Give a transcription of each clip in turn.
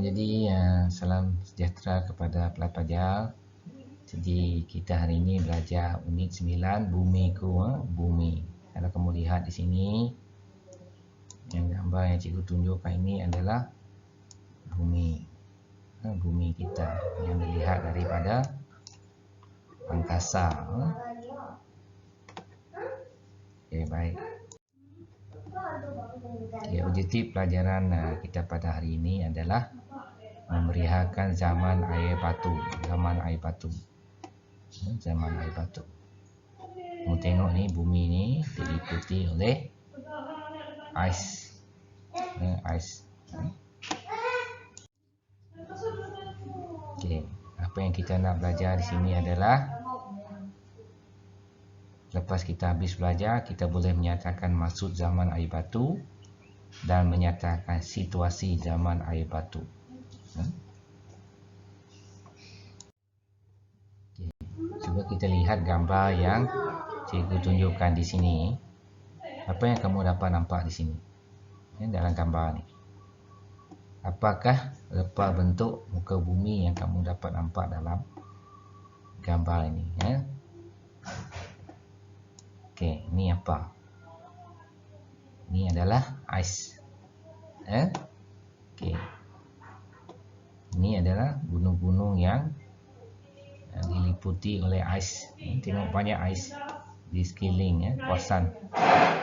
Jadi salam sejahtera kepada pelajar. Jadi kita hari ini belajar unit 9 bumiku, bumi. Kalau kamu lihat di sini, yang gambar yang cikgu tunjukkan ini adalah bumi. Bumi kita yang dilihat daripada angkasa. Okey, baik. Okay, objektif pelajaran kita pada hari ini adalah memeriahkan zaman air batu. Zaman air batu. Zaman air batu. Kamu tengok ni, bumi ni diliputi oleh ais. Ais. Okey, apa yang kita nak belajar di sini adalah lepas kita habis belajar, kita boleh menyatakan maksud zaman air batu dan menyatakan situasi zaman air batu. Okay. Cuba kita lihat gambar yang cikgu tunjukkan di sini. Apa yang kamu dapat nampak di sini? Dalam gambar ni. Apakah rupa bentuk muka bumi yang kamu dapat nampak dalam gambar ini? Okey, ni apa? Ini adalah ais. Okey. Ini adalah gunung-gunung yang diliputi oleh ais. Tengok banyak ais di sekeliling kawasan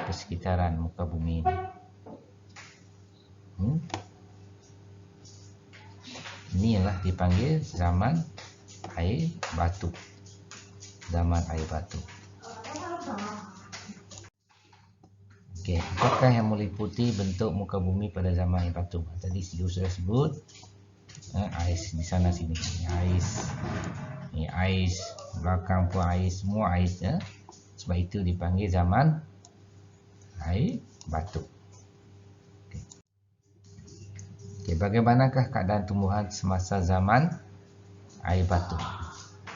persekitaran muka bumi ini. Ini adalah dipanggil zaman air batu. Zaman air batu. Okey, apakah yang meliputi bentuk muka bumi pada zaman air batu? Tadi sudah sebut ais di sana sini. Ini ais, belakang pun ais, semua ais. Sebab itu dipanggil zaman air batu. Okey, bagaimanakah keadaan tumbuhan semasa zaman air batu?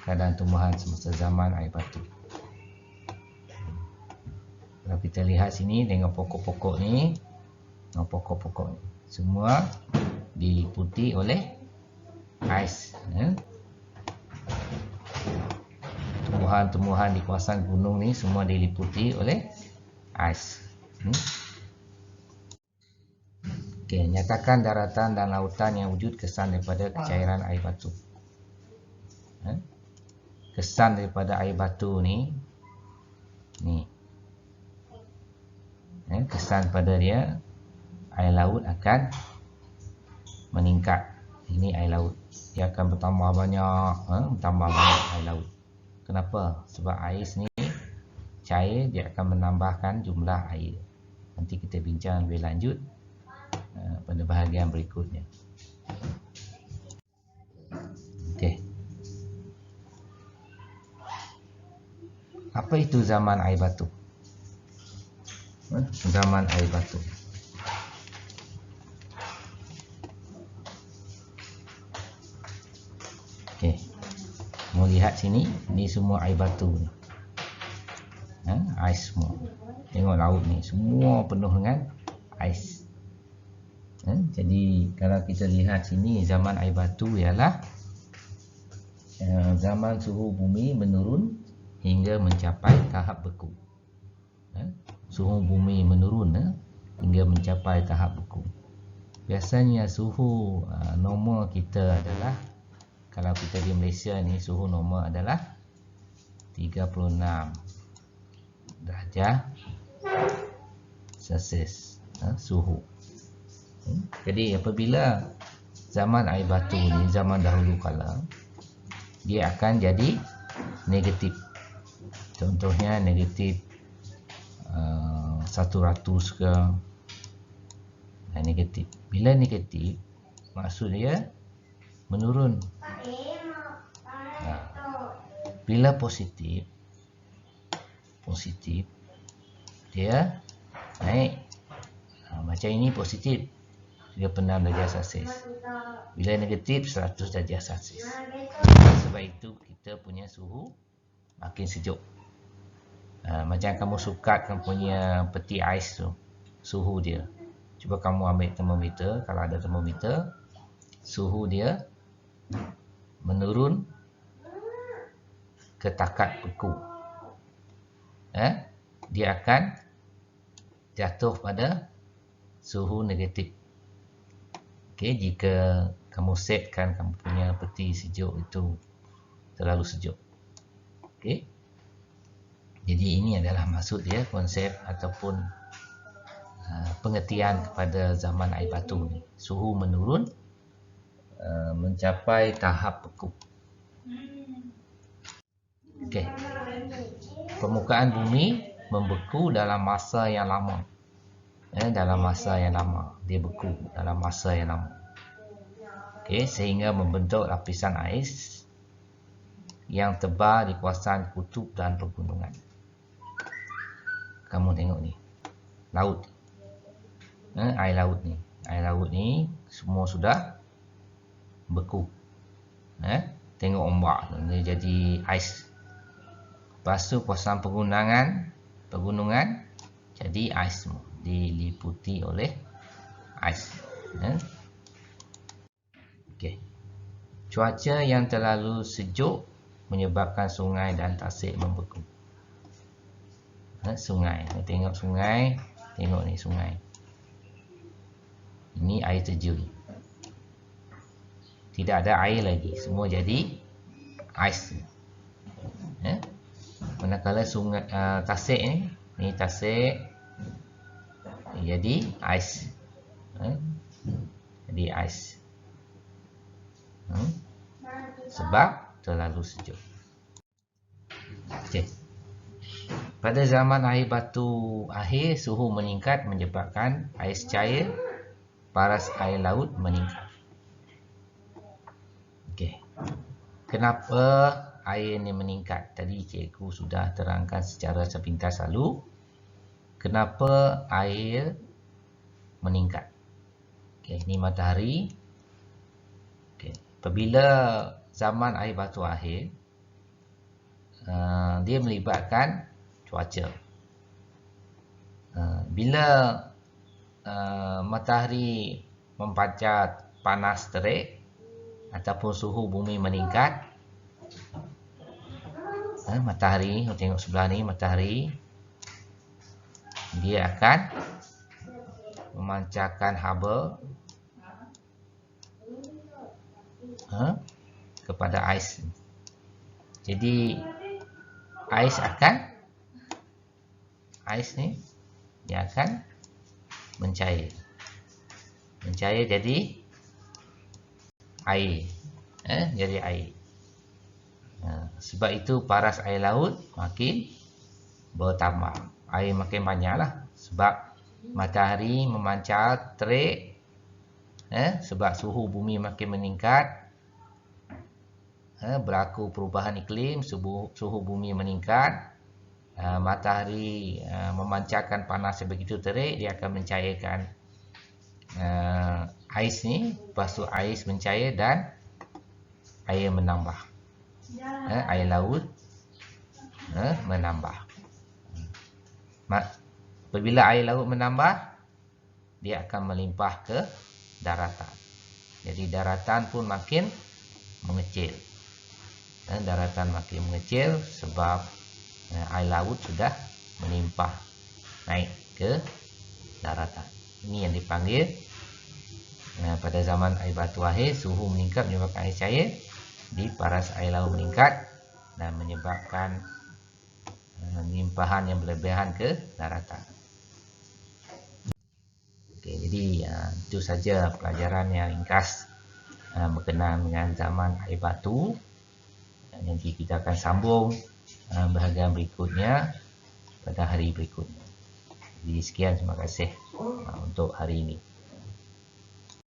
Keadaan tumbuhan semasa zaman air batu. Kalau kita lihat sini, tengok pokok-pokok ni. Pokok-pokok ni semua diliputi oleh ais. Tumbuhan-tumbuhan di kawasan gunung ni semua diliputi oleh ais. Okey, nyatakan daratan dan lautan yang wujud kesan daripada kecairan air batu. Kesan daripada air batu ni. Kesan pada dia, air laut akan meningkat. Ini air laut, dia akan bertambah banyak, air laut. Kenapa? Sebab air ni cair, dia akan menambahkan jumlah air. Nanti kita bincang lebih lanjut pada bahagian berikutnya. Okey. Apa itu zaman air batu? Zaman air batu. Okey. Mau lihat sini, ni semua air batu ni. Ais semua. Tengok laut ni, semua penuh dengan ais. Jadi kalau kita lihat sini, zaman air batu ialah zaman suhu bumi menurun hingga mencapai tahap beku. Suhu bumi menurun hingga mencapai tahap beku. Biasanya suhu normal kita adalah, kalau kita di Malaysia ni, suhu normal adalah 36 darjah Celsius suhu. Jadi apabila zaman air batu ni, zaman dahulu kala, dia akan jadi negatif. Contohnya negatif 100 ke, negatif. Bila negatif, maksud dia menurun. Bila positif, dia naik. Macam ini positif, 36 darjah Celsius. Bila negatif, 100 darjah Celsius. Sebab itu kita punya suhu makin sejuk. Macam kamu sukatkan punya peti ais tu, suhu dia. Cuba kamu ambil termometer, kalau ada termometer, suhu dia menurun ke takat beku. Dia akan jatuh pada suhu negatif. Okey, jika kamu setkan kamu punya peti sejuk itu terlalu sejuk. Okey. Jadi ini adalah maksud dia, konsep ataupun pengertian kepada zaman air batu ni. Suhu menurun mencapai tahap beku. Okey. Permukaan bumi membeku dalam masa yang lama. Dalam masa yang lama. Dia beku dalam masa yang lama. Okey, sehingga membentuk lapisan ais yang tebal di kawasan kutub dan pegunungan. Kamu tengok ni. Laut. Air laut ni. Air laut ni semua sudah beku. Tengok ombak dia jadi ais. Lepas tu kawasan pegunungan jadi ais semua. Diliputi oleh ais. Okey. Cuaca yang terlalu sejuk menyebabkan sungai dan tasik membeku. Sungai. Tengok sungai. Tengok ni sungai. Ini air terjun. Tidak ada air lagi. Semua jadi ais. Manakala sungai tasik ni tasik jadi ais. Jadi ais. Sebab terlalu sejuk. Okey. Pada zaman air batu akhir, suhu meningkat menyebabkan ais cair, paras air laut meningkat. Okey. Kenapa air ni meningkat? Tadi cikgu sudah terangkan secara sepintas lalu. Kenapa air meningkat? Okey, ini matahari. Okey, apabila zaman air batu akhir, dia melibatkan cuaca. Bila matahari mempancar panas terik ataupun suhu bumi meningkat, matahari, tengok sebelah ni matahari, dia akan memancarkan haba kepada ais. Jadi ais ni dia akan mencair. Mencair jadi air. Jadi air. Sebab itu paras air laut makin bertambah. Air makin banyaklah. Sebab matahari memancar terik. Sebab suhu bumi makin meningkat. Berlaku perubahan iklim, suhu bumi meningkat. Matahari memancarkan panas sebegitu terik, dia akan mencairkan ais ni. Lepas tu ais mencair dan air menambah. Air laut menambah. Apabila air laut menambah, dia akan melimpah ke daratan. Jadi daratan pun makin mengecil. Daratan makin mengecil sebab air laut sudah melimpah naik ke daratan. Ini yang dipanggil pada zaman air batu akhir, suhu meningkat menyebabkan air cair, di paras air laut meningkat dan menyebabkan limpahan yang berlebihan ke daratan. Okey, jadi itu saja pelajaran yang ringkas berkenaan dengan zaman air batu. Nanti kita akan sambung bahagian berikutnya pada hari berikutnya. Jadi sekian, terima kasih untuk hari ini.